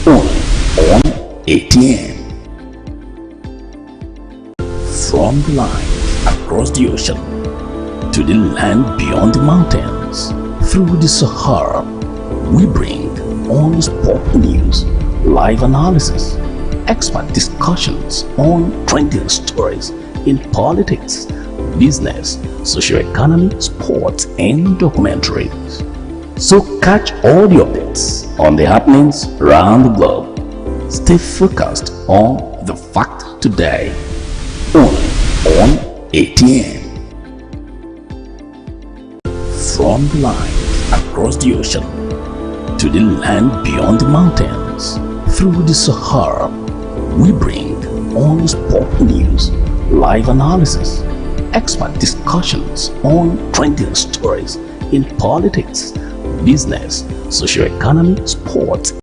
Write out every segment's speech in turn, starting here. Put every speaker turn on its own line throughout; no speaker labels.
only on ATN. From the line across the ocean to the land beyond the mountains, through the Sahara, we bring all the sport news, live analysis, expert discussions on trending stories in politics, business, socio-economy, sports, and documentaries. So catch all the updates on the happenings around the globe. Stay focused on the fact today, only on ATN. From the line across the ocean to the land beyond the mountains, through the Sahara, we bring all the sport news, live analysis, expert discussions on trending stories in politics, business, socio-economy, sports.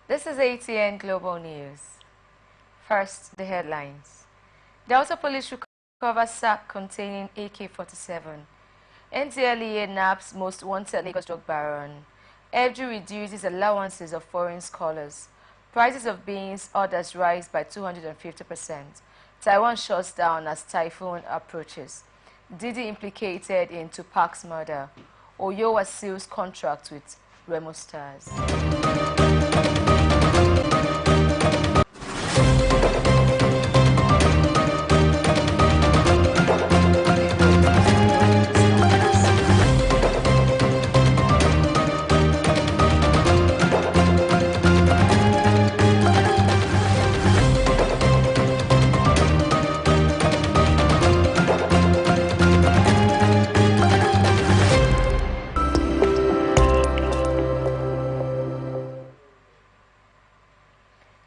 This is ATN Global News. First, the headlines. Delta Police recover sack containing AK-47. NDLEA naps most wanted Lagos drug baron. FG reduces allowances of foreign scholars. Prices of beans orders rise by 250%. Taiwan shuts down as typhoon approaches. Diddy implicated in Tupac's murder. Oyowa seals contract with Remo Stars.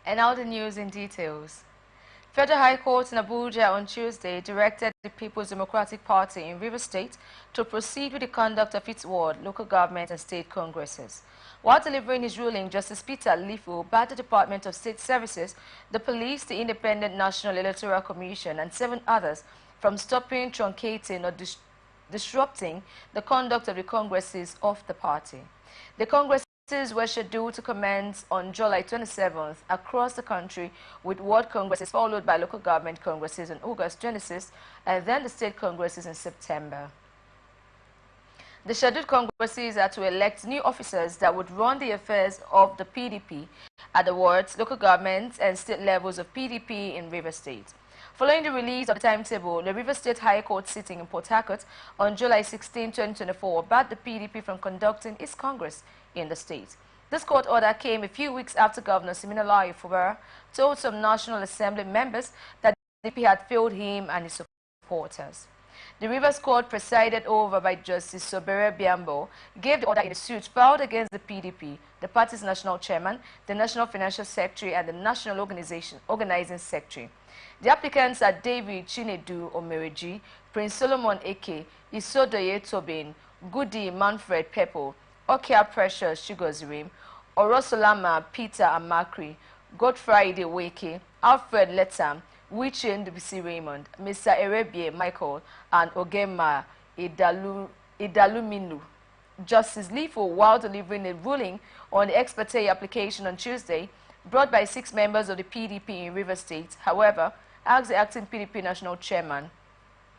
And now the news in details. Federal High Court in Abuja on Tuesday directed the People's Democratic Party in Rivers State to proceed with the conduct of its ward, local government and state congresses. While delivering his ruling, Justice Peter Lifu barred the Department of State Services, the police, the Independent National Electoral Commission and 7 others from stopping, truncating or disrupting the conduct of the congresses of the party. The congresses were scheduled to commence on July 27th across the country, with ward congresses followed by local government congresses on August 26th and then the state congresses in September. The scheduled congresses are to elect new officers that would run the affairs of the PDP at the wards, local government and state levels of PDP in Rivers State. Following the release of the timetable, the Rivers State High Court sitting in Port Harcourt on July 16, 2024 barred the PDP from conducting its Congress in the state. This court order came a few weeks after Governor Siminalayi Fubara told some National Assembly members that the PDP had failed him and his supporters. The Rivers Court, presided over by Justice Sobere Biambo, gave the order in a suit filed against the PDP, the party's national chairman, the national financial secretary, and the national organizing secretary. The applicants are David Chinedu Omereji, Prince Solomon Eke, Isodoye Tobin, Goody Manfred Peppo, Okia Precious Chigozirim, Orosolama Peter Amakri, Godfriday Weke, Alfred Letam, Wichin Dubisi Raymond, Mr. Erebie Michael, and Ogema Idaluminu. Justice Lifo, while delivering a ruling on the ex parte application on Tuesday, brought by 6 members of the PDP in Rivers State, however, asked the acting PDP national chairman,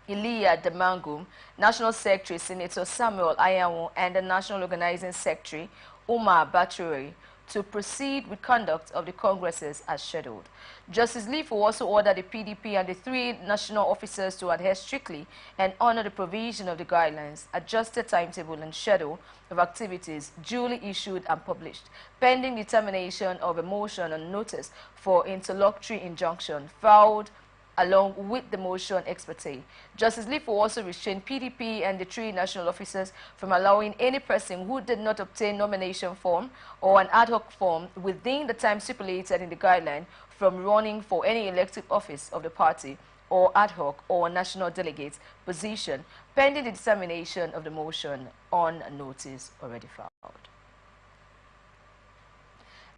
Iliya Demangum, National Secretary Senator Samuel Ayawu, and the National Organizing Secretary Umar Bature to proceed with conduct of the congresses as scheduled. Justice Lifu also ordered the PDP and the 3 national officers to adhere strictly and honor the provision of the guidelines, adjusted timetable and schedule of activities duly issued and published, pending determination of a motion on notice for interlocutory injunction filed along with the motion ex parte. Justice Lifu also restrained PDP and the 3 national officers from allowing any person who did not obtain nomination form or an ad hoc form within the time stipulated in the guideline from running for any elective office of the party or ad hoc or national delegate position, pending the determination of the motion on notice already filed.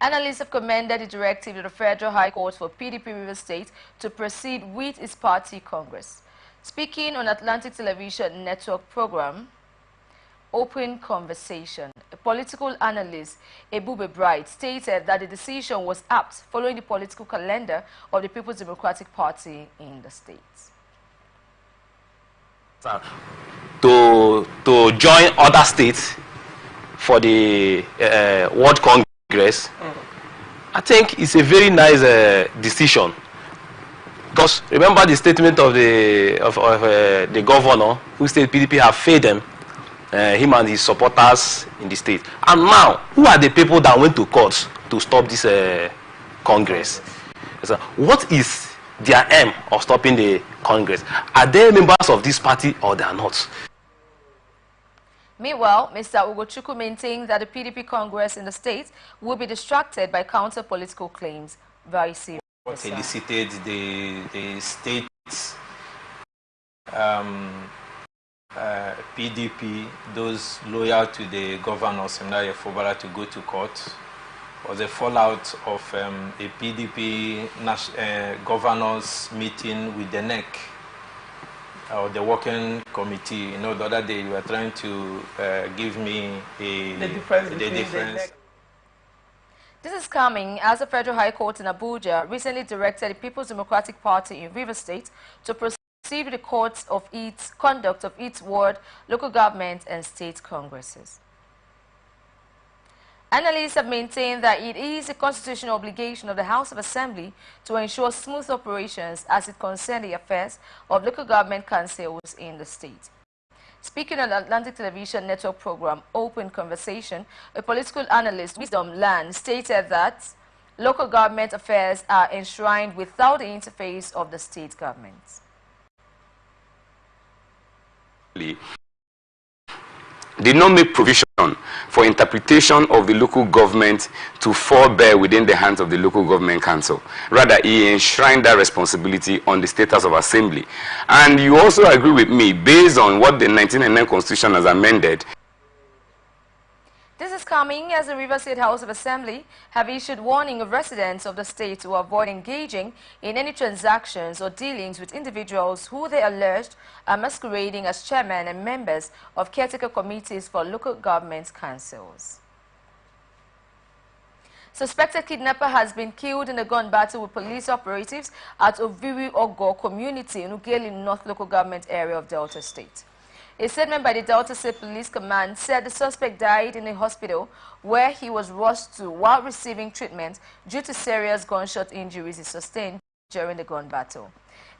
Analysts have commended the directive of the Federal High Court for PDP River State to proceed with its party congress. Speaking on Atlantic Television Network program, Open Conversation, a political analyst, Ebube Bright, stated that the decision was apt following the political calendar of the People's Democratic Party in the states.
To join other states for the World Congress, I think it's a very nice decision. Because remember the statement of the governor who said PDP have failed them, him and his supporters in the state. And now, who are the people that went to court to stop this Congress? So what is their aim of stopping the Congress? Are they members of this party or they are not?
Meanwhile, Mr. Ugochukwu maintains that the PDP Congress in the states will be distracted by counter-political claims very seriously.
What elicited the states PDP, those loyal to the governor, Seminary Fubara, to go to court was a fallout of a PDP governors meeting with the NEC, or the working committee. You know, the other day you were trying to give me the difference.
This is coming as the Federal High Court in Abuja recently directed the People's Democratic Party in River State to proceed with the courts of its conduct of its ward, local government and state congresses. Analysts have maintained that it is a constitutional obligation of the House of Assembly to ensure smooth operations as it concerns the affairs of local government councils in the state. Speaking on the Atlantic Television Network program Open Conversation, a political analyst, Wisdom Land, stated that local government affairs are enshrined without the interface of the state governments.
Did not make provision for interpretation of the local government to fall bare within the hands of the local government council. Rather, he enshrined that responsibility on the status of assembly. And you also agree with me, based on what the 1999 Constitution has amended.
This is coming as the River State House of Assembly have issued warning of residents of the state to avoid engaging in any transactions or dealings with individuals who they alleged are masquerading as chairmen and members of caretaker committees for local government councils. Suspected kidnapper has been killed in a gun battle with police operatives at Oviri Ogo community in Ugeli North local government area of Delta State. A statement by the Delta State Police Command said the suspect died in a hospital where he was rushed to while receiving treatment due to serious gunshot injuries he sustained during the gun battle.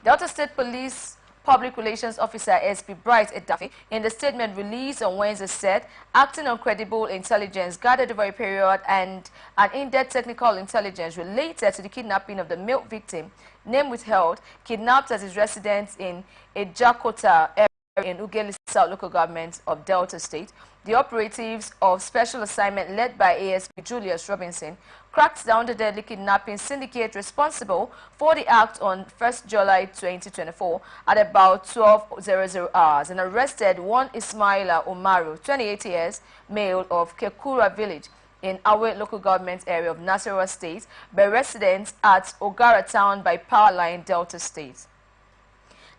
Delta State Police Public Relations Officer SP Bright Edafe, in the statement released on Wednesday, said, acting on credible intelligence gathered over a period and an in-depth technical intelligence related to the kidnapping of the male victim, name withheld, kidnapped at his residence in Ejakota area in Ugeli South local government of Delta State, the operatives of special assignment led by ASP Julius Robinson cracked down the deadly kidnapping syndicate responsible for the act on 1st July 2024 at about 12:00 hours and arrested one Ismaila Umaru, 28 years, male of Kekura village in Awe local government area of Nasarawa State, by residents at Ogara town by Power Line, Delta State.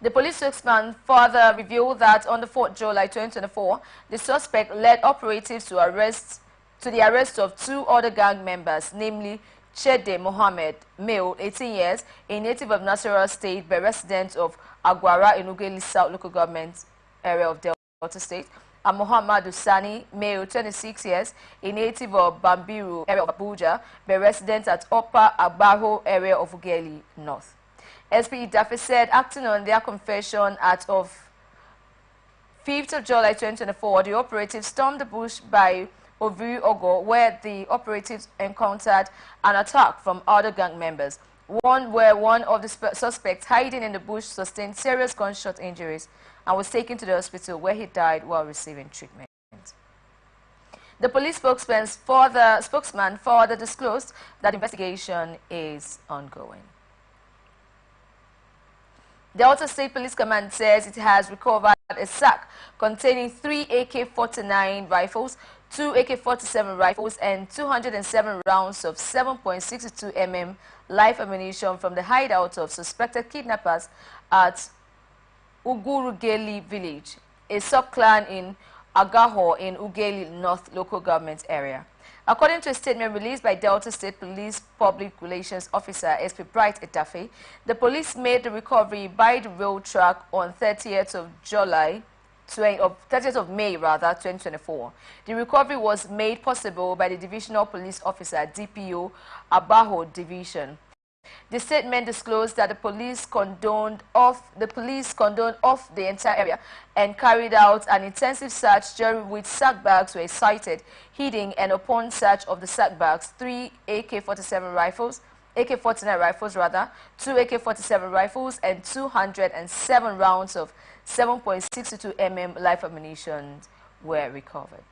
The police spokesman further revealed that on the 4th July 2024, the suspect led operatives to the arrest of two other gang members, namely Chede Mohammed, male, 18 years, a native of Nasarawa State, but resident of Agwara in Ugeli South local government area of Delta State, and Muhammad Usani, male, 26 years, a native of Bambiru area of Abuja, but resident at Upper Abajo area of Ugeli North. SP Dafe said, acting on their confession of 5th of July 2024, the operatives stormed the bush by Oviri Ogo, where the operatives encountered an attack from other gang members. Where one of the suspects hiding in the bush sustained serious gunshot injuries and was taken to the hospital where he died while receiving treatment. The police spokesman further disclosed that investigation is ongoing. Delta State Police Command says it has recovered a sack containing 3 AK-49 rifles, 2 AK-47 rifles, and 207 rounds of 7.62 mm live ammunition from the hideout of suspected kidnappers at Ugurugeli village, a sub-clan in Agaho in Ugeli North local government area. According to a statement released by Delta State Police Public Relations Officer SP Bright Etafe, the police made the recovery by the road track on 30th of May 2024. The recovery was made possible by the Divisional Police Officer DPO Abaho Division. The statement disclosed that the police condoned off the entire area and carried out an intensive search during which sack bags were sighted, hidden, and upon search of the sack bags, 3 AK-47 rifles, AK-49 rifles rather, 2 AK-47 rifles, and 207 rounds of 7.62 mm live ammunition were recovered.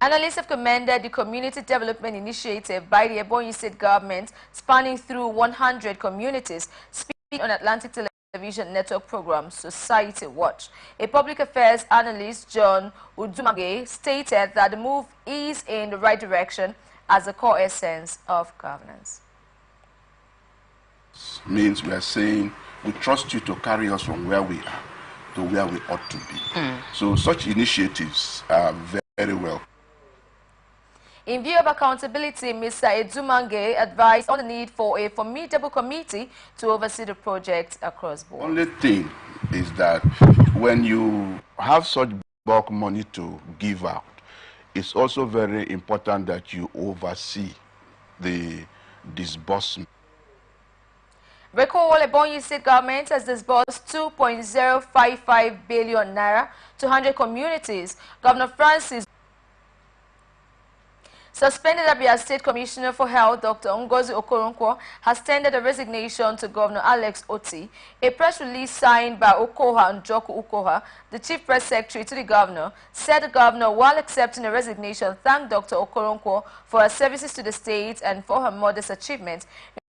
Analysts have commended the community development initiative by the Ebonyi State government spanning through 100 communities. Speaking on Atlantic Television Network program Society Watch, a public affairs analyst, John Udumage, stated that the move is in the right direction as a core essence of governance.
Means we are saying we trust you to carry us from where we are to where we ought to be. So such initiatives are very well.
In view of accountability, Mr. Edumange advised on the need for a formidable committee to oversee the project across board.
Only thing is that when you have such bulk money to give out, it's also very important that you oversee the disbursement.
Recall Ebonyi State government has disbursed 2.055 billion naira to 100 communities. Governor Francis suspended Abia State Commissioner for Health, Dr. Ngozi Okoronkwo, has tendered a resignation to Governor Alex Oti. A press release signed by Okoha Njoku Ukoha, the Chief Press Secretary to the Governor, said the Governor, while accepting a resignation, thanked Dr. Okoronkwo for her services to the state and for her modest achievements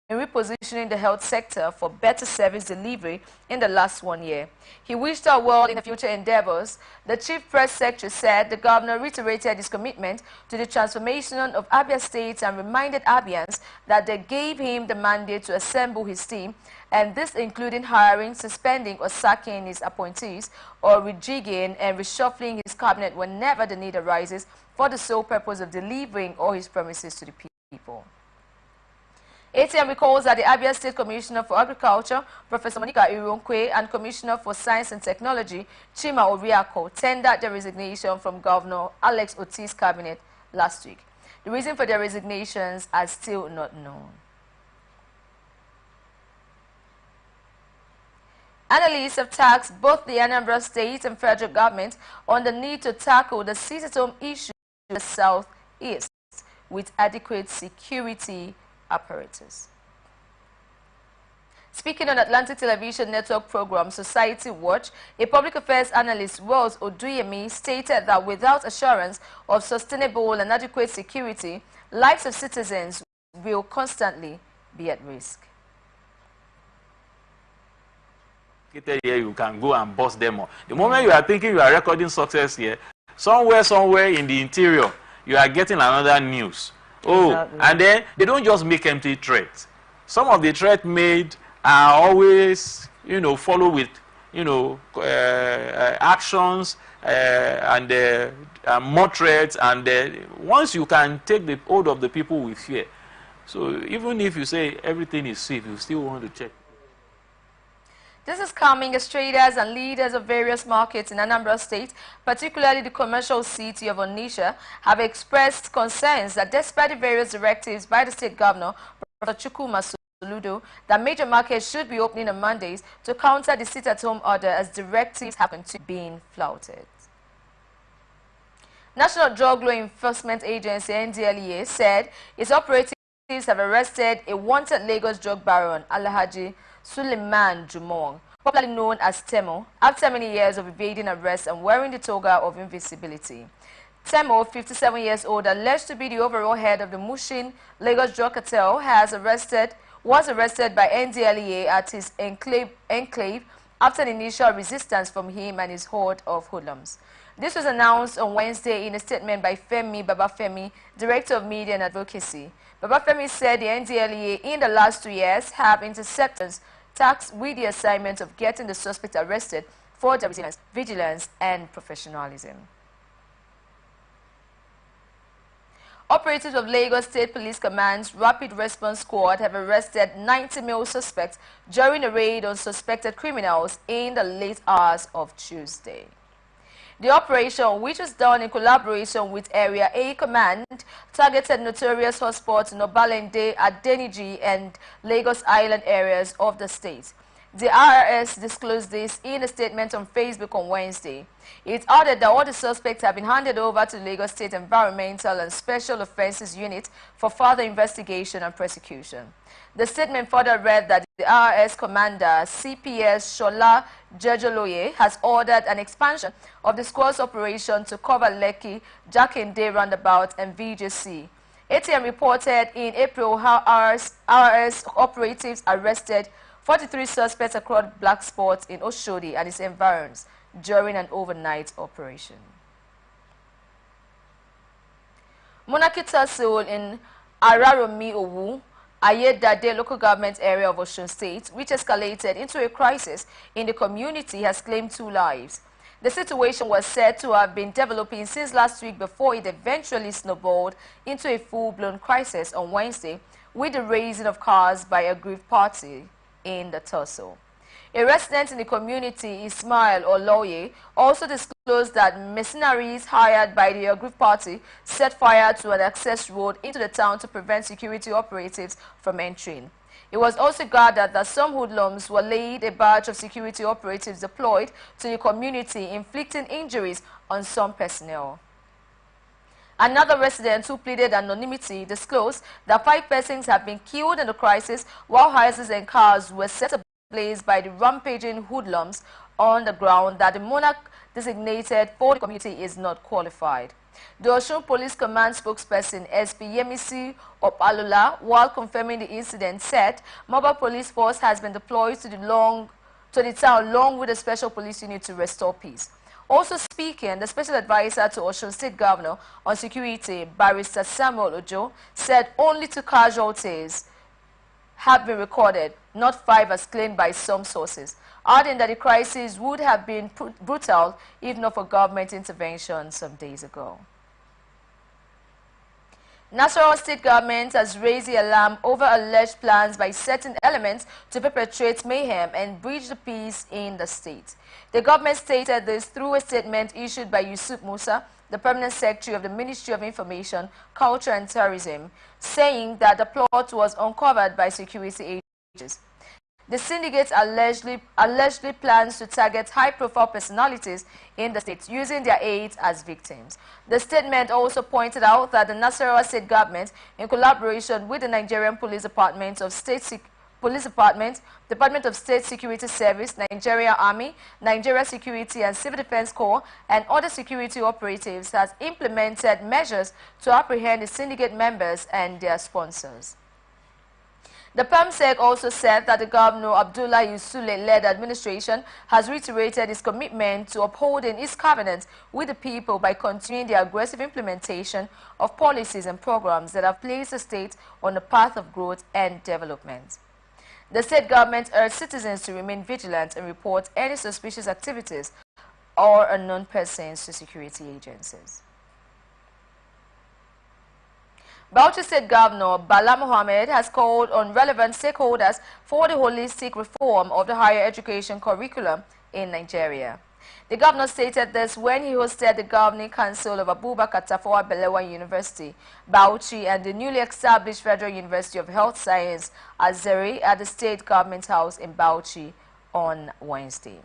in repositioning the health sector for better service delivery in the last 1 year. He wished her well in the future endeavors. The Chief Press Secretary said the Governor reiterated his commitment to the transformation of Abia State and reminded Abians that they gave him the mandate to assemble his team, and this including hiring, suspending or sacking his appointees, or rejigging and reshuffling his cabinet whenever the need arises for the sole purpose of delivering all his promises to the people. ATM recalls that the Abia State Commissioner for Agriculture, Professor Monica Ironkwe, and Commissioner for Science and Technology, Chima Oriako, tendered their resignation from Governor Alex Oti's cabinet last week. The reason for their resignations are still not known. Analysts have tasked both the Anambra State and federal government on the need to tackle the sit-at-home issue in the southeast with adequate security apparatus. Speaking on Atlantic Television Network program Society Watch, a public affairs analyst, Rose Oduyemi, stated that without assurance of sustainable and adequate security, lives of citizens will constantly be at risk.
Here you can go and bust them all. The moment you are thinking you are recording success here, somewhere in the interior, you are getting another news. Oh, exactly. And then they don't just make empty threats. Some of the threats made are always, follow with, actions and more threats. And once you can take the hold of the people with fear. So even if you say everything is safe, you still want to check.
This is coming as traders and leaders of various markets in Anambra State, particularly the commercial city of Onitsha, have expressed concerns that despite the various directives by the state governor, Professor Chukwuma Soludo, that major markets should be opening on Mondays to counter the sit-at-home order as directives happen to being flouted. National Drug Law Enforcement Agency, NDLEA, said its operatives have arrested a wanted Lagos drug baron, Alhaji Suleiman Jumong, popularly known as Temo, after many years of evading arrest and wearing the toga of invisibility. Temo, 57 years old, alleged to be the overall head of the Mushin Lagos drug cartel, was arrested was arrested by NDLEA at his enclave after an initial resistance from him and his horde of hoodlums. This was announced on Wednesday in a statement by Femi Babafemi, Director of Media and Advocacy. Babafemi said the NDLEA in the last 2 years have interceptors tasked with the assignment of getting the suspect arrested for their resilience, vigilance, and professionalism. Operatives of Lagos State Police Command's Rapid Response Squad have arrested 90 male suspects during a raid on suspected criminals in the late hours of Tuesday. The operation, which was done in collaboration with Area A Command, targeted notorious hotspots in Obalende, Adeniji, and Lagos Island areas of the state. The IRS disclosed this in a statement on Facebook on Wednesday. It added that all the suspects have been handed over to the Lagos State Environmental and Special Offences Unit for further investigation and prosecution. The statement further read that the IRS commander, CPS Shola Jejoloye, has ordered an expansion of the squad's operation to cover Lekki, Jakinde Roundabout, and VJC. ATM reported in April how IRS operatives arrested 43 suspects across black spots in Oshodi and its environs during an overnight operation. Monarchy tussle in Araromi Owu, Ayedade local government area of Osun State, which escalated into a crisis in the community, has claimed 2 lives. The situation was said to have been developing since last week before it eventually snowballed into a full-blown crisis on Wednesday with the raising of cars by a grief party in the tussle. A resident in the community, Ismail Oloye, also disclosed that mercenaries hired by the Agric party set fire to an access road into the town to prevent security operatives from entering. It was also gathered that some hoodlums were laid a batch of security operatives deployed to the community, inflicting injuries on some personnel. Another resident who pleaded anonymity disclosed that 5 persons have been killed in the crisis, while houses and cars were set ablaze by the rampaging hoodlums on the ground that the monarch designated for the community is not qualified. The Osun Police Command spokesperson SP Yemisi Opalola, while confirming the incident, said mobile police force has been deployed to the town along with a special police unit to restore peace. Also speaking, the special advisor to Osun State Governor on Security, Barrister Samuel Ojo, said only 2 casualties have been recorded, not 5 as claimed by some sources, adding that the crisis would have been brutal if not for government intervention some days ago. Nasarawa State Government has raised the alarm over alleged plans by certain elements to perpetrate mayhem and breach the peace in the state. The government stated this through a statement issued by Yusuf Musa, the Permanent Secretary of the Ministry of Information, Culture and Tourism, saying that the plot was uncovered by security agencies. The syndicate allegedly plans to target high-profile personalities in the state, using their aides as victims. The statement also pointed out that the Nasarawa State Government, in collaboration with the Nigerian Police Department of Department of State Security Service, Nigeria Army, Nigeria Security and Civil Defense Corps, and other security operatives, has implemented measures to apprehend the syndicate members and their sponsors. The PAMSEC also said that the Governor Abdullah Yusule-led administration has reiterated its commitment to upholding its covenant with the people by continuing the aggressive implementation of policies and programs that have placed the state on the path of growth and development. The state government urged citizens to remain vigilant and report any suspicious activities or unknown persons to security agencies. Bauchi State Governor Bala Mohammed has called on relevant stakeholders for the holistic reform of the higher education curriculum in Nigeria. The governor stated this when he hosted the Governing Council of Abubakar Tafawa Balewa University, Bauchi, and the newly established Federal University of Health Science, Azeri, at the State Government House in Bauchi on Wednesday.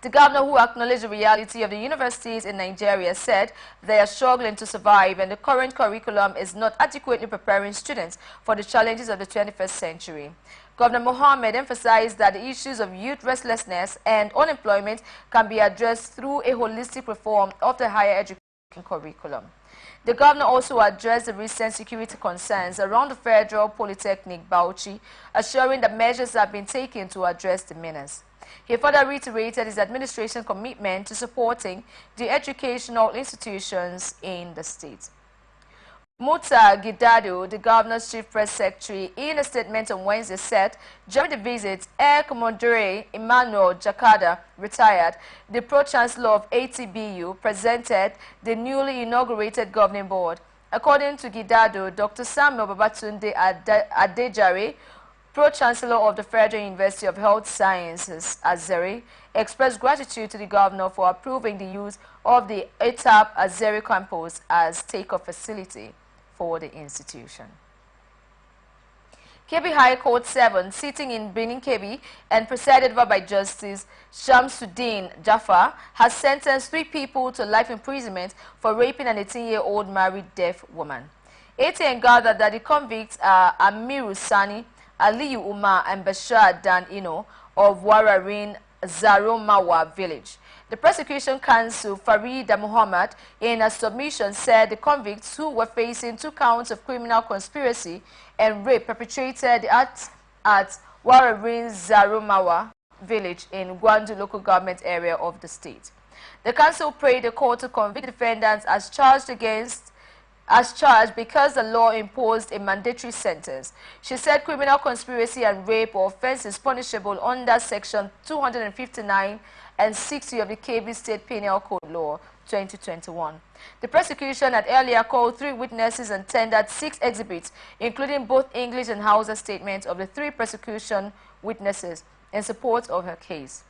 The governor, who acknowledged the reality of the universities in Nigeria, said they are struggling to survive and the current curriculum is not adequately preparing students for the challenges of the 21st century. Governor Mohammed emphasized that the issues of youth restlessness and unemployment can be addressed through a holistic reform of the higher education curriculum. The governor also addressed the recent security concerns around the Federal Polytechnic Bauchi, assuring that measures have been taken to address the menace. He further reiterated his administration's commitment to supporting the educational institutions in the state. Muta Gidado, the governor's chief press secretary, in a statement on Wednesday said during the visit, Air Commodore Emmanuel Jakada, retired, the pro-chancellor of ATBU, presented the newly inaugurated governing board. According to Gidado, Dr. Samuel Babatunde Adejare, pro-chancellor of the Federal University of Health Sciences, Azeri, expressed gratitude to the governor for approving the use of the ETAP Azeri campus as take-off facility for the institution. Kebbi High Court 7, sitting in Benin Kebbi and presided over by Justice Shamsuddin Jaffa, has sentenced 3 people to life imprisonment for raping an 18-year-old married deaf woman. ATN gathered that the convicts are Amiru Sani, Aliyu Umar, and Bashar Dan Ino of Wararin Zaromawa village. The prosecution counsel Farida Muhammad, in a submission, said the convicts, who were facing 2 counts of criminal conspiracy and rape, perpetrated the acts at Wararin Zaromawa village in Gwandu local government area of the state. The counsel prayed the court to convict defendants as charged because the law imposed a mandatory sentence. She said criminal conspiracy and rape or offense is punishable under Section 259 and 60 of the Kebbi State Penal Code Law 2021. The prosecution had earlier called 3 witnesses and tendered 6 exhibits, including both English and Hausa statements of the 3 prosecution witnesses in support of her case.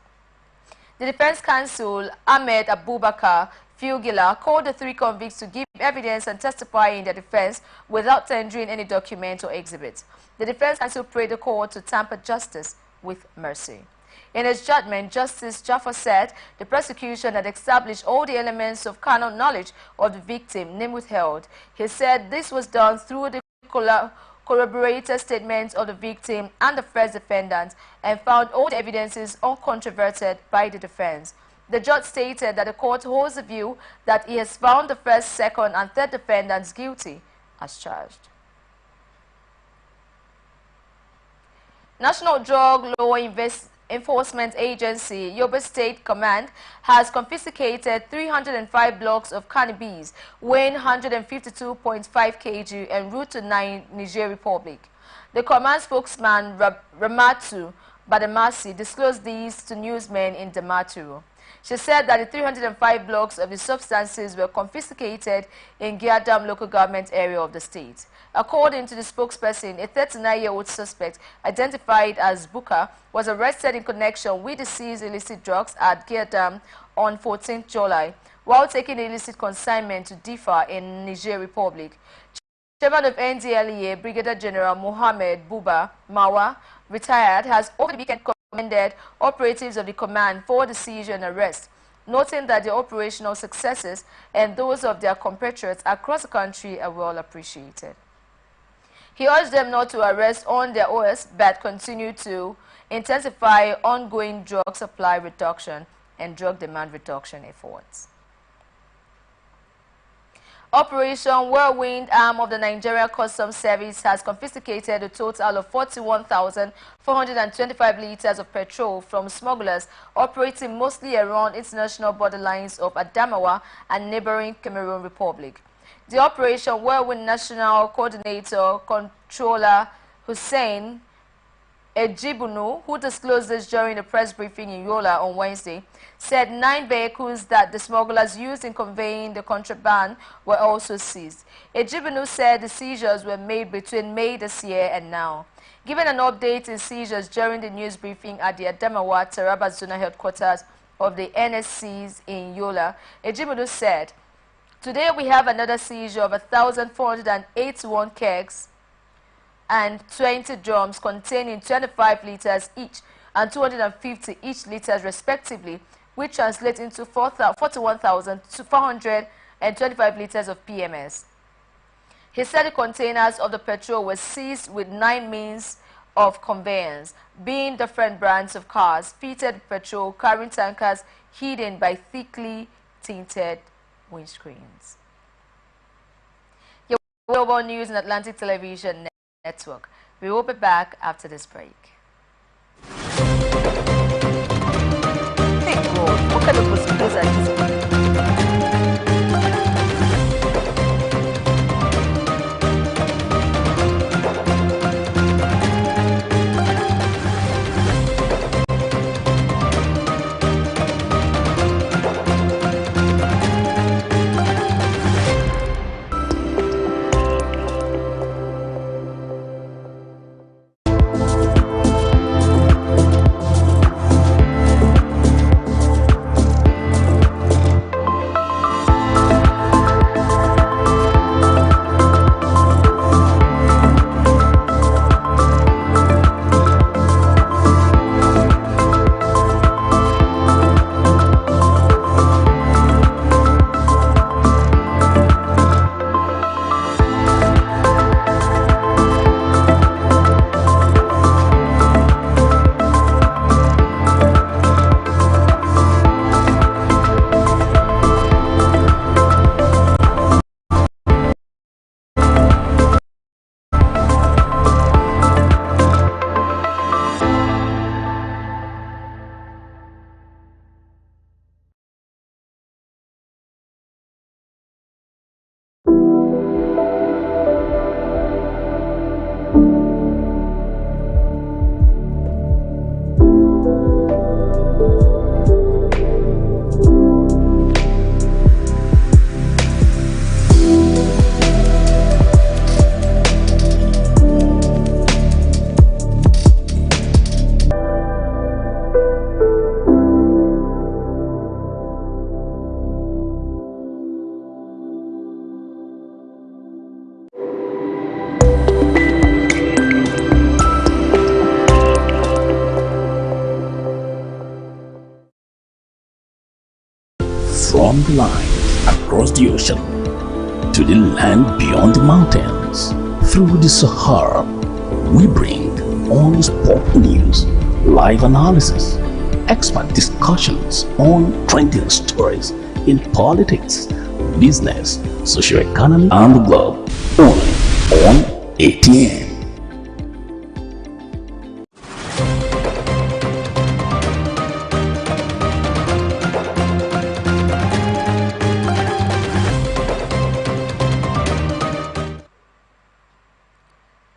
The defense counsel, Ahmed Abubakar Fugila, called the 3 convicts to give evidence and testify in their defense without tendering any document or exhibit. The defense counsel prayed the court to temper justice with mercy. In his judgment, Justice Jaffa said the prosecution had established all the elements of carnal knowledge of the victim, name withheld. He said this was done through the corroborated statements of the victim and the first defendant, and found all the evidences uncontroverted by the defense. The judge stated that the court holds the view that he has found the first, second, and third defendants guilty as charged. National Drug Law Enforcement Agency, Yobe State Command, has confiscated 305 blocks of cannabis weighing 152.5 kg en route to Niger Republic. The command spokesman, Ramatu Badamasi, disclosed these to newsmen in Damaturu. She said that the 305 blocks of the substances were confiscated in Giadam local government area of the state. According to the spokesperson, a 39-year-old suspect identified as Buka was arrested in connection with the seized illicit drugs at Giadam on 14th July while taking illicit consignment to DIFA in Niger Republic. Chairman of NDLEA, Brigadier General Mohammed Buba Mawa, retired, has over the weekend commended operatives of the command for the seizure and arrest, noting that the operational successes and those of their compatriots across the country are well appreciated. He urged them not to arrest on their OS, but continue to intensify ongoing drug supply reduction and drug demand reduction efforts. Operation Whirlwind, arm of the Nigeria Customs Service, has confiscated a total of 41,425 liters of petrol from smugglers operating mostly around international borderlines of Adamawa and neighboring Cameroon Republic. The Operation Whirlwind National Coordinator Controller Hussein Ejibunu, who disclosed this during a press briefing in Yola on Wednesday, said 9 vehicles that the smugglers used in conveying the contraband were also seized. Ejibunu said the seizures were made between May this year and now. Given an update in seizures during the news briefing at the Adamawa Taraba Zona headquarters of the NSCs in Yola, Ejibunu said, "Today we have another seizure of 1,481 kegs and 20 drums containing 25 liters each and 250 each liters respectively, which translates into 41,425 liters of PMS. He said the containers of the petrol were seized with 9 means of conveyance, being different brands of cars, fitted with petrol carrying tankers hidden by thickly tinted windscreens. Global News and Atlantic Television Network. We will be back after this break. Hey God, what kind of mosquitoes are these?
From the line across the ocean to the land beyond the mountains, through the Sahara, we bring on-spot news, live analysis, expert discussions on trending stories in politics, business, socio-economy, and the globe, only on ATN.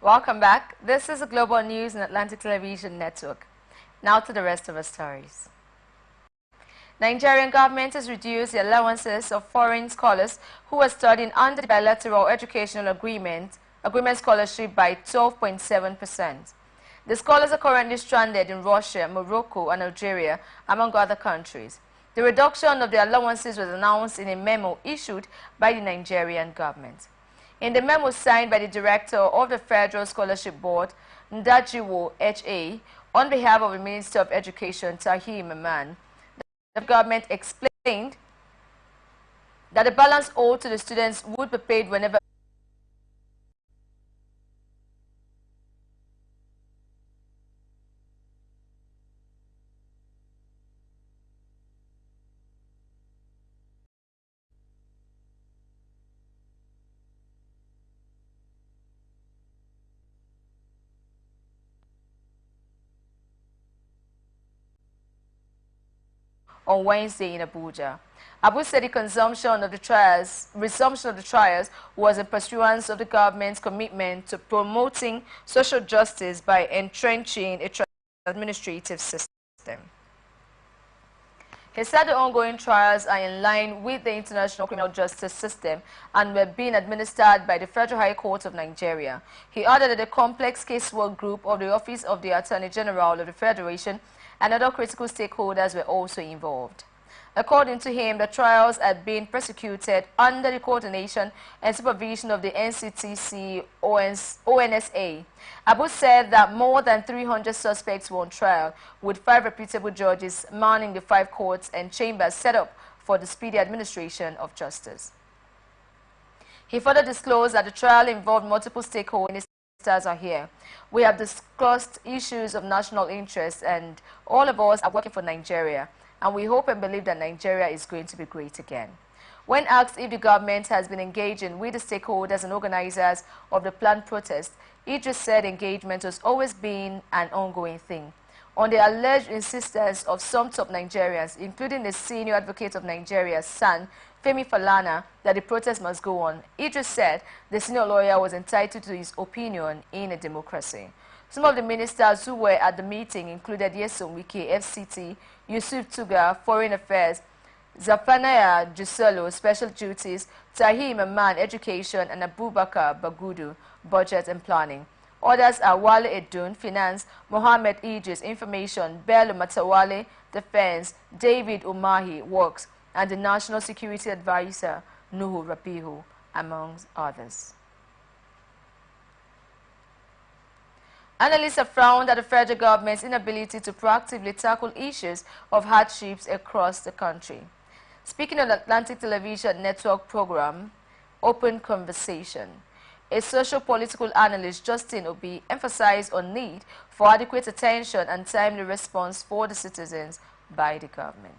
Welcome back. This is the Global News and Atlantic Television Network. Now to the rest of our stories. Nigerian government has reduced the allowances of foreign scholars who are studying under the bilateral educational agreement scholarship by 12.7%. The scholars are currently stranded in Russia, Morocco, and Algeria, among other countries. The reduction of the allowances was announced in a memo issued by the Nigerian government. In the memo signed by the director of the Federal Scholarship Board, Ndajiwo H.A., on behalf of the Minister of Education, Tahir Maman, the government explained that the balance owed to the students would be paid whenever on Wednesday in Abuja. Abu said the resumption of the trials was in pursuance of the government's commitment to promoting social justice by entrenching a administrative system. He said the ongoing trials are in line with the international criminal justice system and were being administered by the Federal High Court of Nigeria. He added that the complex casework group of the Office of the Attorney General of the Federation and other critical stakeholders were also involved. According to him, the trials had been prosecuted under the coordination and supervision of the NCTC ONSA. Abu said that more than 300 suspects were on trial, with 5 reputable judges manning the 5 courts and chambers set up for the speedy administration of justice. He further disclosed that the trial involved multiple stakeholders. Are here. We have discussed issues of national interest, and all of us are working for Nigeria, and we hope and believe that Nigeria is going to be great again. When asked if the government has been engaging with the stakeholders and organizers of the planned protest, Idris said engagement has always been an ongoing thing. On the alleged insistence of some top Nigerians, including the senior advocate of Nigeria's son, Femi Falana, that the protest must go on, Idris said the senior lawyer was entitled to his opinion in a democracy. Some of the ministers who were at the meeting included Yesom Wike, FCT, Yusuf Tuga, Foreign Affairs, Zafanaya Juselo, Special Duties, Tahir Maman, Education, and Abubakar Bagudu, Budget and Planning. Others are Wale Edun, Finance, Mohammed Idris, Information, Bello Matawale, Defense, David Umahi, Works, and the National Security Advisor, Nuhu Rapihu, amongst others. Analysts have frowned at the federal government's inability to proactively tackle issues of hardships across the country. Speaking on the Atlantic Television Network program, Open Conversation, a socio-political analyst, Justin Obi, emphasized on need for adequate attention and timely response for the citizens by the government.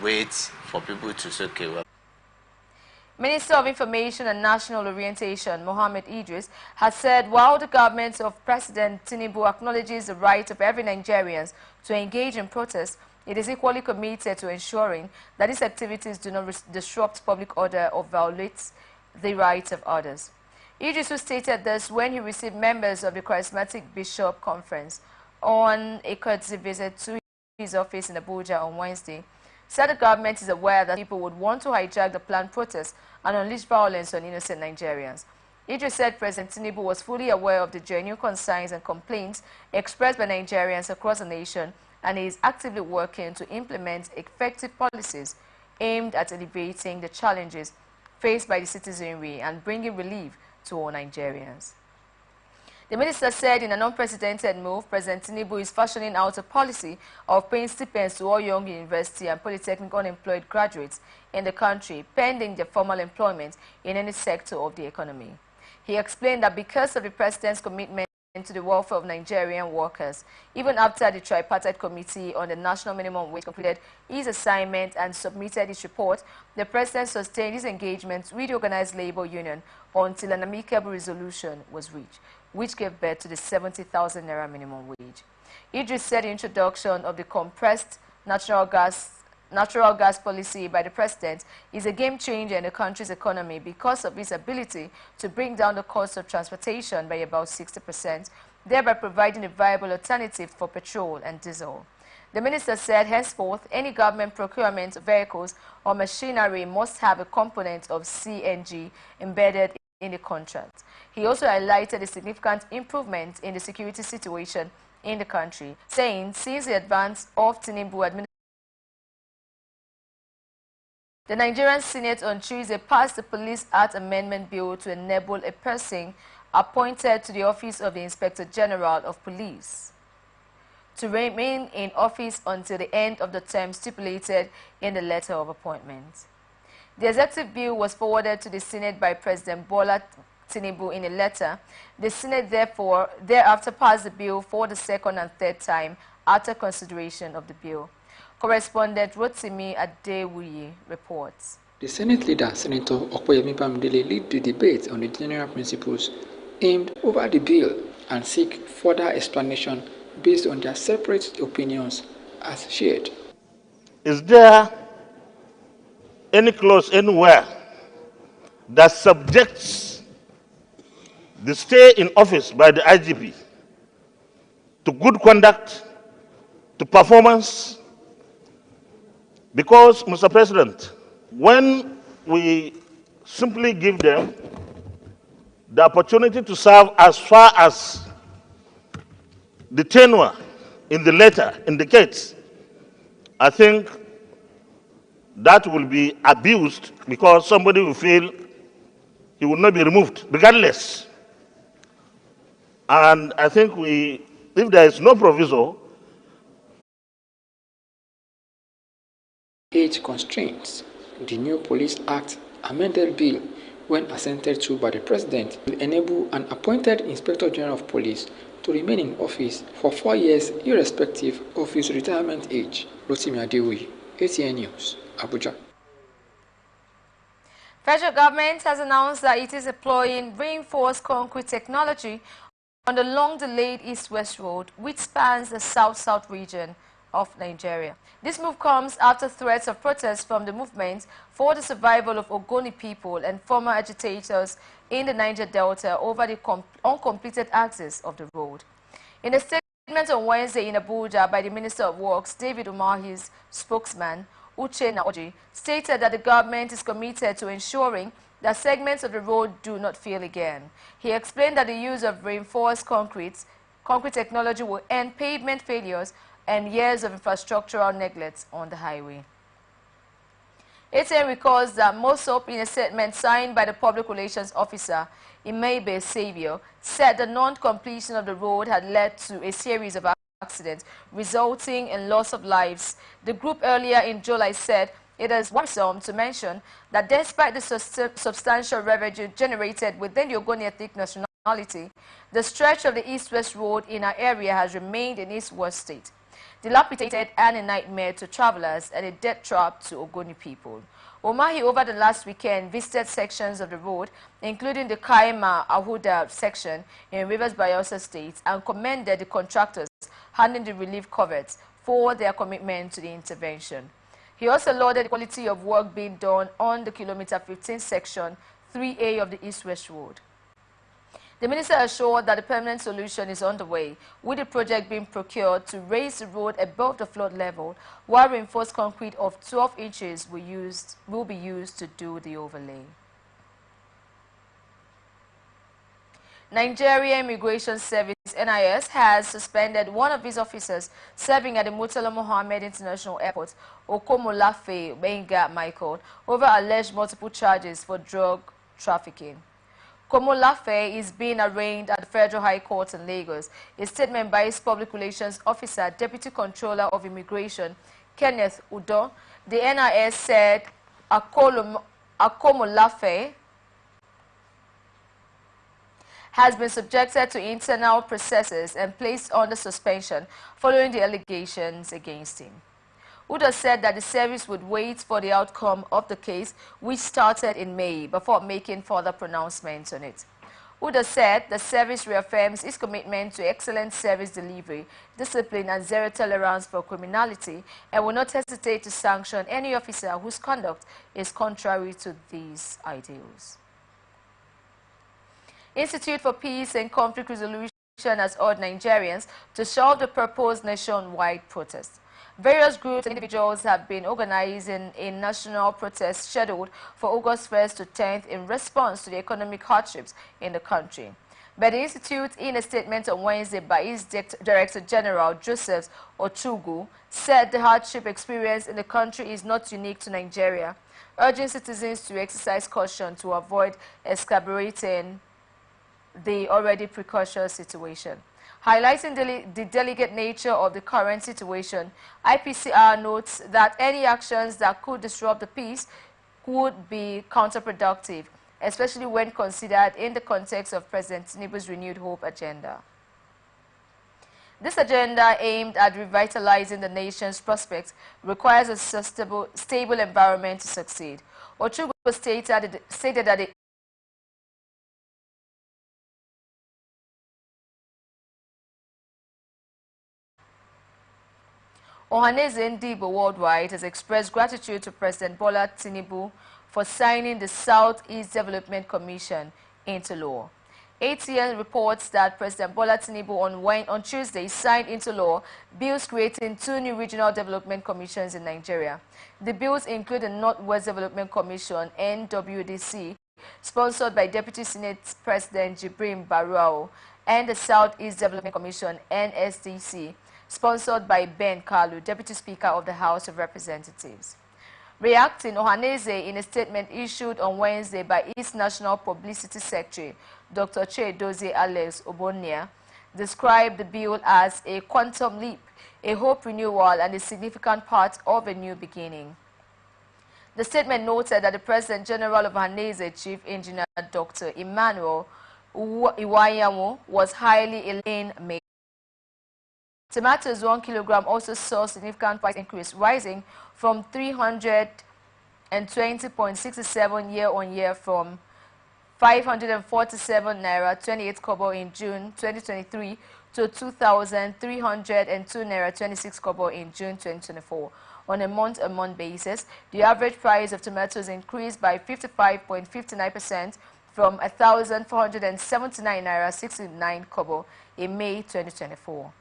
Wait for people to say, okay, well.
Minister of Information and National Orientation, Mohammed Idris, has said while the government of President Tinubu acknowledges the right of every Nigerian to engage in protest, it is equally committed to ensuring that these activities do not disrupt public order or violate the rights of others. Idris, who stated this when he received members of the Charismatic Bishop Conference on a courtesy visit to his office in Abuja on Wednesday, said the government is aware that people would want to hijack the planned protests and unleash violence on innocent Nigerians. Idris said President Tinubu was fully aware of the genuine concerns and complaints expressed by Nigerians across the nation, and he is actively working to implement effective policies aimed at alleviating the challenges faced by the citizenry and bringing relief to all Nigerians. The minister said in an unprecedented move, President Tinubu is fashioning out a policy of paying stipends to all young university and polytechnic unemployed graduates in the country, pending their formal employment in any sector of the economy. He explained that because of the president's commitment to the welfare of Nigerian workers, even after the tripartite committee on the national minimum wage completed his assignment and submitted its report, the president sustained his engagement with the organized labor union until an amicable resolution was reached, which gave birth to the 70,000 naira minimum wage. Idris said the introduction of the compressed natural gas policy by the president is a game changer in the country's economy because of its ability to bring down the cost of transportation by about 60%, thereby providing a viable alternative for petrol and diesel. The minister said henceforth any government procurement of vehicles or machinery must have a component of CNG embedded in the contract. He also highlighted a significant improvement in the security situation in the country, saying since the advance of Tinubu administration, the Nigerian Senate on Tuesday passed the Police Act Amendment Bill to enable a person appointed to the office of the Inspector General of Police to remain in office until the end of the term stipulated in the letter of appointment. The executive bill was forwarded to the Senate by President Bola Tinubu in a letter. The Senate thereafter passed the bill for the second and third time after consideration of the bill. Correspondent Rotimi Adewuyi reports.
The Senate leader, Senator Okoyemi Bamidele, led the debate on the general principles aimed over the bill and seek further explanation based on their separate opinions as shared.
Is there any clause anywhere that subjects the stay in office by the IGP to good conduct, to performance? Because, Mr. President, when we simply give them the opportunity to serve as far as the tenure in the letter indicates, I think that will be abused because somebody will feel he will not be removed regardless. And I think if there is no proviso,
age constraints, the new Police Act amended bill when assented to by the President, will enable an appointed Inspector General of Police to remain in office for 4 years irrespective of his retirement age. Rotimi Adeoye, ATN News, Abuja.
Federal government has announced that it is deploying reinforced concrete technology on the long-delayed East-West Road, which spans the South-South region of Nigeria. This move comes after threats of protest from the movement for the survival of Ogoni people and former agitators in the Niger Delta over the uncompleted axis of the road. In a statement on Wednesday in Abuja by the Minister of Works, David Umahi's spokesman, Uche Naoji, stated that the government is committed to ensuring that segments of the road do not fail again. He explained that the use of reinforced concrete technology will end pavement failures and years of infrastructural neglect on the highway. ATN recalls that Mosop, in a statement signed by the Public Relations Officer, Imeibe Saviour, said the non-completion of the road had led to a series of accidents, resulting in loss of lives. The group earlier in July said it is worrisome to mention that despite the substantial revenue generated within the Ogoni ethnic nationality, the stretch of the East-West Road in our area has remained in its worst state, dilapidated and a nightmare to travelers and a death trap to Ogoni people. Umahi over the last weekend visited sections of the road, including the Kaima Ahuda section in Rivers Bayelsa State, and commended the contractors handling the relief coverts for their commitment to the intervention. He also lauded the quality of work being done on the kilometer 15 section 3A of the East-West Road. The minister assured that the permanent solution is on the way, with the project being procured to raise the road above the flood level, while reinforced concrete of 12 inches will be used to do the overlay. Nigeria Immigration Service (NIS) has suspended one of its officers serving at the Murtala Mohammed International Airport, Okomolafe Benga Michael, over alleged multiple charges for drug trafficking. Komolafe is being arraigned at the Federal High Court in Lagos. A statement by his Public Relations Officer, Deputy Controller of Immigration, Kenneth Udo, the NIS said Akomolafe has been subjected to internal processes and placed under suspension following the allegations against him. Udo said that the service would wait for the outcome of the case, which started in May, before making further pronouncements on it. Udo said the service reaffirms its commitment to excellent service delivery, discipline and zero tolerance for criminality, and will not hesitate to sanction any officer whose conduct is contrary to these ideals. Institute for Peace and Conflict Resolution has urged Nigerians to solve the proposed nationwide protest. Various groups and individuals have been organizing a national protest scheduled for August 1st to 10th in response to the economic hardships in the country. But the Institute, in a statement on Wednesday by its Director General, Joseph Ochugu, said the hardship experienced in the country is not unique to Nigeria, urging citizens to exercise caution to avoid exacerbating the already precarious situation. Highlighting the delicate nature of the current situation, IPCR notes that any actions that could disrupt the peace would be counterproductive, especially when considered in the context of President Tinubu's renewed hope agenda. This agenda, aimed at revitalizing the nation's prospects, requires a stable environment to succeed. Ochugu stated that the Ohaneze Ndibo worldwide has expressed gratitude to President Bola Tinubu for signing the Southeast Development Commission into law. ATN reports that President Bola Tinubu on Tuesday signed into law bills creating 2 new regional development commissions in Nigeria. The bills include the Northwest Development Commission, NWDC, sponsored by Deputy Senate President Jibrin Baruao, and the Southeast Development Commission, NSDC, sponsored by Ben Kalu, Deputy Speaker of the House of Representatives. Reacting, Ohaneze, in a statement issued on Wednesday by its National Publicity Secretary, Dr. Chiedozie Alex Obonia, described the bill as a quantum leap, a hope renewal, and a significant part of a new beginning. The statement noted that the President General of Hanese, Chief Engineer Dr. Emmanuel Iwayamu, was highly ill in May. Tomatoes 1 kilogram also saw significant price increase, rising from 320.67 year-on-year from 547 naira 28 kobo in June 2023 to 2,302 naira 26 kobo in June 2024. On a month-on-month basis, the average price of tomatoes increased by 55.59% from 1,479 naira 69 kobo in May 2024.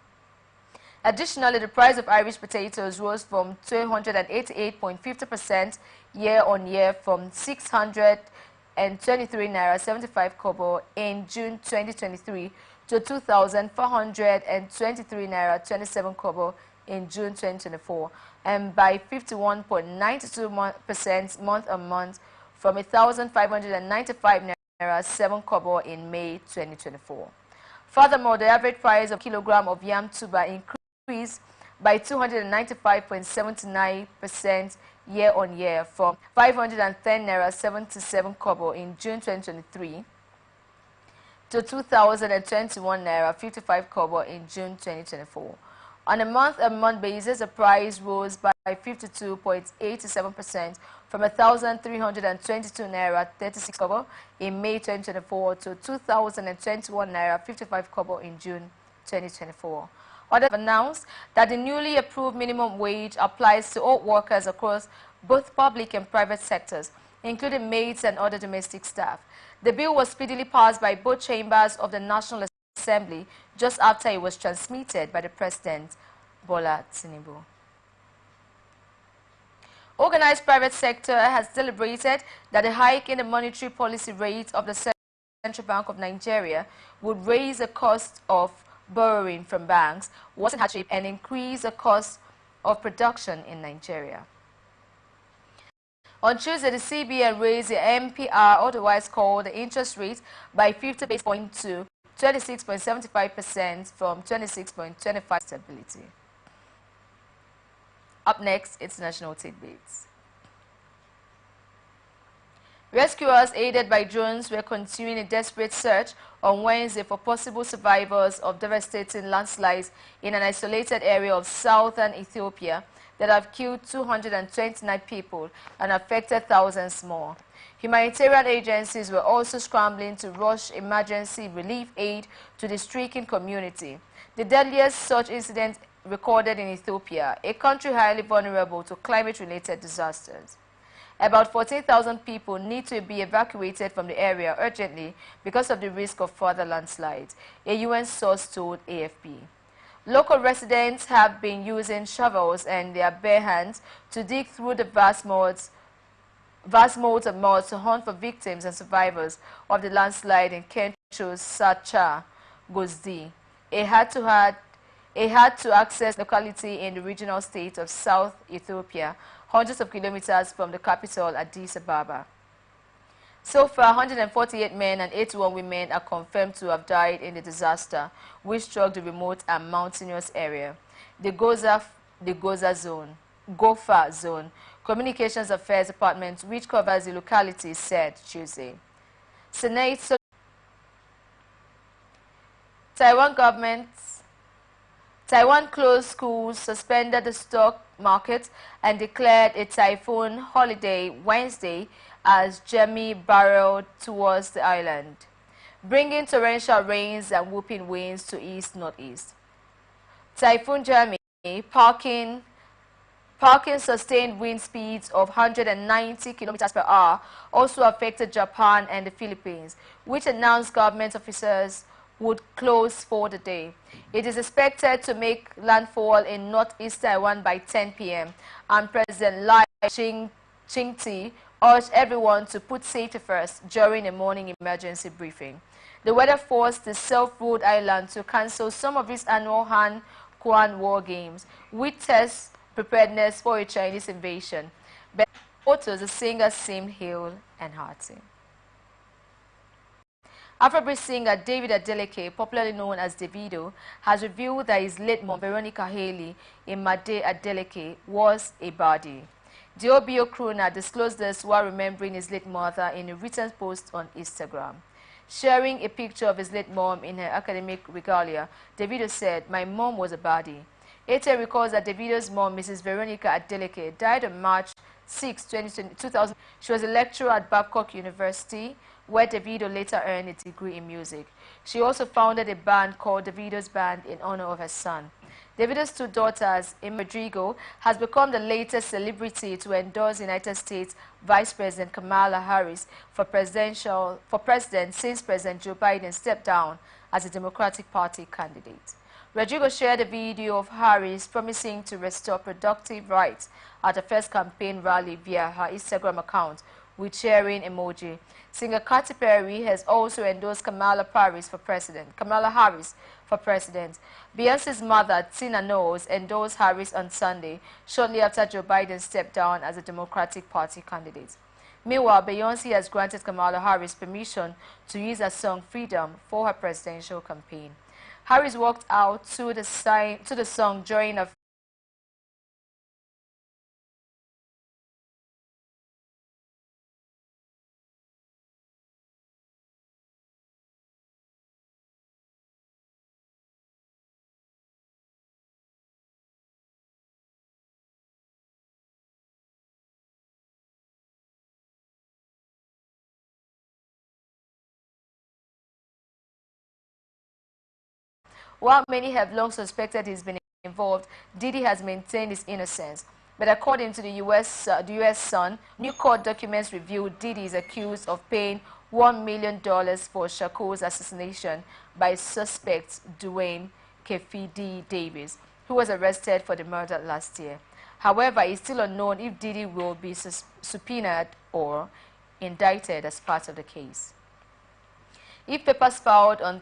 Additionally, the price of Irish potatoes rose from 288.50% year-on-year from 623 naira 75 kobo in June 2023 to 2,423 naira 27 kobo in June 2024, and by 51.92% month-on-month from 1,595 naira 7 kobo in May 2024. Furthermore, the average price of a kilogram of yam tuber increased by 295.79% year-on-year from 510 naira 77 kobo in June 2023 to 2,021 naira 55 kobo in June 2024. On a month-on-month basis, the price rose by 52.87% from 1,322 naira 36 kobo in May 2024 to 2,021 naira 55 kobo in June 2024. Others have announced that the newly approved minimum wage applies to all workers across both public and private sectors, including maids and other domestic staff. The bill was speedily passed by both chambers of the National Assembly just after it was transmitted by the President, Bola Tinubu. Organized private sector has deliberated that a hike in the monetary policy rate of the Central Bank of Nigeria would raise the cost of borrowing from banks, worsen hardship, and increase the cost of production in Nigeria. On Tuesday, the CBN raised the MPR, otherwise called the interest rate, by 50 basis points to 26.75% from 26.25% stability. Up next, international tidbits. Rescuers aided by drones were continuing a desperate search on Wednesday for possible survivors of devastating landslides in an isolated area of southern Ethiopia that have killed 229 people and affected thousands more. Humanitarian agencies were also scrambling to rush emergency relief aid to the stricken community. The deadliest such incident recorded in Ethiopia, a country highly vulnerable to climate-related disasters. About 14,000 people need to be evacuated from the area urgently because of the risk of further landslides, a UN source told AFP. Local residents have been using shovels and their bare hands to dig through the vast mounds of mud to hunt for victims and survivors of the landslide in Kencho's Sacha Gozdi, a hard-to-access locality in the regional state of South Ethiopia, hundreds of kilometers from the capital, Addis Ababa. So far, 148 men and 81 women are confirmed to have died in the disaster, which struck the remote and mountainous area. The Gofa Zone, Communications Affairs Department, which covers the locality, said Tuesday. Taiwan closed schools, suspended the stock market, and declared a typhoon holiday Wednesday as Jeremy barreled towards the island, bringing torrential rains and whooping winds to east-northeast. Typhoon Jeremy, parking sustained wind speeds of 190 kilometers per hour, also affected Japan and the Philippines, which announced government officers would close for the day. It is expected to make landfall in northeast Taiwan by 10 p.m. and President Lai Ching-te urged everyone to put safety first during a morning emergency briefing. The weather forced the self-ruled island to cancel some of its annual Han Kuan War Games, which test preparedness for a Chinese invasion. But photos, the singer seemed hale and hearty. Afrobeat singer David Adeleke, popularly known as Davido, has revealed that his late mom, Veronica Haley, Imade Adeleke, was a baddie. The OBO crooner disclosed this while remembering his late mother in a written post on Instagram. Sharing a picture of his late mom in her academic regalia, Davido said, "My mom was a baddie." ATL recalls that Davido's mom, Mrs. Veronica Adeleke, died on March 6, 2000. She was a lecturer at Babcock University, where Davido later earned a degree in music. She also founded a band called Davido's Band in honor of her son. Davido's two daughters, Rodrigo, has become the latest celebrity to endorse United States Vice President Kamala Harris for president since President Joe Biden stepped down as a Democratic Party candidate. Rodrigo shared a video of Harris promising to restore productive rights at her first campaign rally via her Instagram account with cheering emoji. Singer Katy Perry has also endorsed Kamala Harris for president. Beyonce's mother, Tina Knowles, endorsed Harris on Sunday, shortly after Joe Biden stepped down as a Democratic Party candidate. Meanwhile, Beyonce has granted Kamala Harris permission to use her song Freedom for her presidential campaign. Harris walked out to the song during a While many have long suspected he's been involved, Diddy has maintained his innocence. But according to the U.S. Sun, new court documents reveal Diddy is accused of paying $1 million for Shakur's assassination by suspect Dwayne Kefidi Davis, who was arrested for the murder last year. However, it's still unknown if Diddy will be subpoenaed or indicted as part of the case. In papers filed on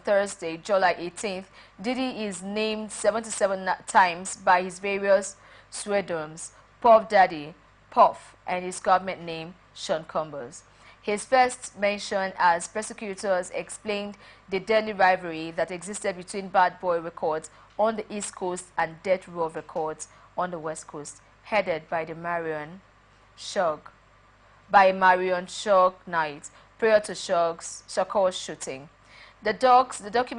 Thursday, July 18th, Diddy is named 77 times by his various pseudonyms, Puff Daddy, Puff, and his government name, Sean Combs. His first mention as prosecutors explained the deadly rivalry that existed between Bad Boy Records on the East Coast and Death Row Records on the West Coast, headed by the Marion Shug Knight prior to Shakur's shooting. The document